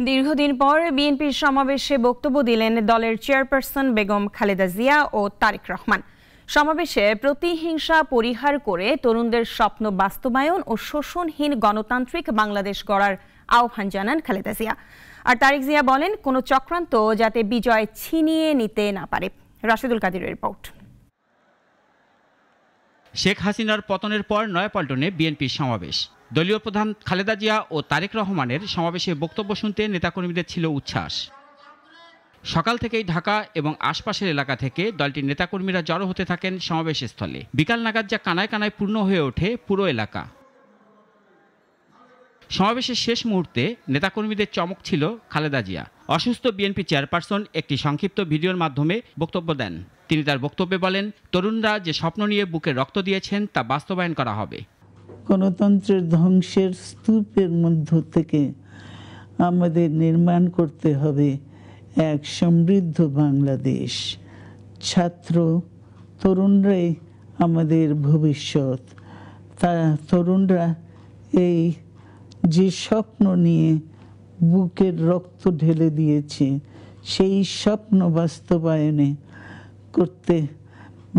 দীর্ঘদিন পর বিএনপির সমাবেশে বক্তব্য দিলেন দলের চেয়ারপারসন বেগম খালেদা জিয়া ও তারেক রহমান। সমাবেশে প্রতিহিংসা পরিহার করে তরুণদের স্বপ্ন বাস্তবায়ন ও শোষণহীন গণতান্ত্রিক বাংলাদেশ গড়ার আহ্বান জানান খালেদা জিয়া। আর তারেক জিয়া বলেন, কোনো চক্রান্ত যাতে বিজয় ছিনিয়ে নিতে না পারে। রাশেদুল কাদিরের রিপোর্ট। শেখ হাসিনার পতনের পর নয়াপল্টনে বিএনপির সমাবেশ। দলীয় প্রধান খালেদা জিয়া ও তারেক রহমানের সমাবেশে বক্তব্য শুনতে নেতাকর্মীদের ছিল উচ্ছ্বাস। সকাল থেকেই ঢাকা এবং আশপাশের এলাকা থেকে দলটির নেতাকর্মীরা জড়ো হতে থাকেন সমাবেশস্থলে। বিকাল নাগাদ যা কানায় কানায় পূর্ণ হয়ে ওঠে পুরো এলাকা। সমাবেশের শেষ মুহূর্তে নেতাকর্মীদের চমক ছিল খালেদা জিয়া। অসুস্থ বিএনপি চেয়ারপারসন একটি সংক্ষিপ্ত ভিডিওর মাধ্যমে বক্তব্য দেন। তিনি তার বক্তব্যে বলেন, তরুণরা যে স্বপ্ন নিয়ে বুকে রক্ত দিয়েছেন তা বাস্তবায়ন করা হবে। গণতন্ত্রের ধ্বংসের স্তূপের মধ্য থেকে আমাদের নির্মাণ করতে হবে এক সমৃদ্ধ বাংলাদেশ। ছাত্র তরুণরাই আমাদের ভবিষ্যৎ। তরুণরা এই যে স্বপ্ন নিয়ে বুকের রক্ত ঢেলে দিয়েছে, সেই স্বপ্ন বাস্তবায়নে করতে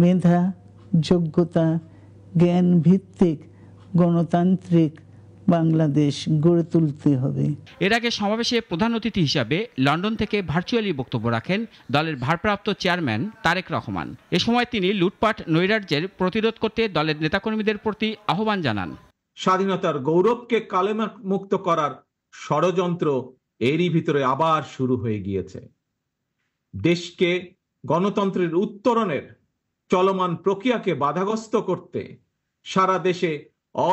মেধা, যোগ্যতা, জ্ঞান ভিত্তিক গণতান্ত্রিক বাংলাদেশ গড়ে তুলতে হবে। এর আগে সমাবেশে প্রধান অতিথি হিসাবে লন্ডন থেকে ভার্চুয়ালি বক্তব্য রাখেন দলের ভারপ্রাপ্ত চেয়ারম্যান তারেক রহমান। এ সময় তিনি লুটপাট নৈরাজ্যের প্রতিরোধ করতে দলের নেতাকর্মীদের প্রতি আহ্বান জানান। স্বাধীনতার গৌরবকে কালেমা মুক্ত করার ষড়যন্ত্র এরই ভিতরে আবার শুরু হয়ে গিয়েছে। দেশকে গণতন্ত্রের উত্তরণের চলমান প্রক্রিয়াকে বাধাগ্রস্ত করতে সারা দেশে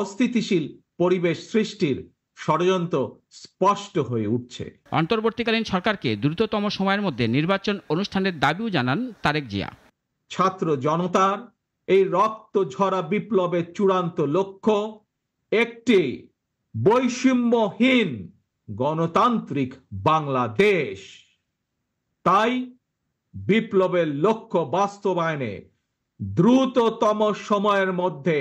অস্থিতিশীল পরিবেশ সৃষ্টির ষড়যন্ত্র স্পষ্ট হয়ে উঠছে। অন্তর্বর্তীকালীন সরকারকে দ্রুততম সময়ের মধ্যে নির্বাচন অনুষ্ঠানের দাবিও জানান তারেক জিয়া। ছাত্র জনতার এই রক্ত ঝরা বিপ্লবের চূড়ান্ত লক্ষ্য একটি বৈষম্যহীন গণতান্ত্রিক বাংলাদেশ। তাই বিপ্লবের লক্ষ্য বাস্তবায়নে দ্রুততম সময়ের মধ্যে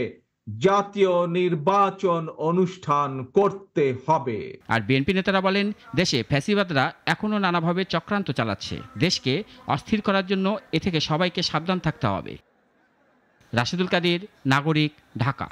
জাতীয় নির্বাচন অনুষ্ঠান করতে হবে। আর বিএনপি নেতারা বলেন, দেশে ফ্যাসিবাদরা এখনো নানাভাবে চক্রান্ত চালাচ্ছে। দেশকে অস্থির করার জন্য এ থেকে সবাইকে সাবধান থাকতে হবে। রাশেদুল কাদির, নাগরিক, ঢাকা।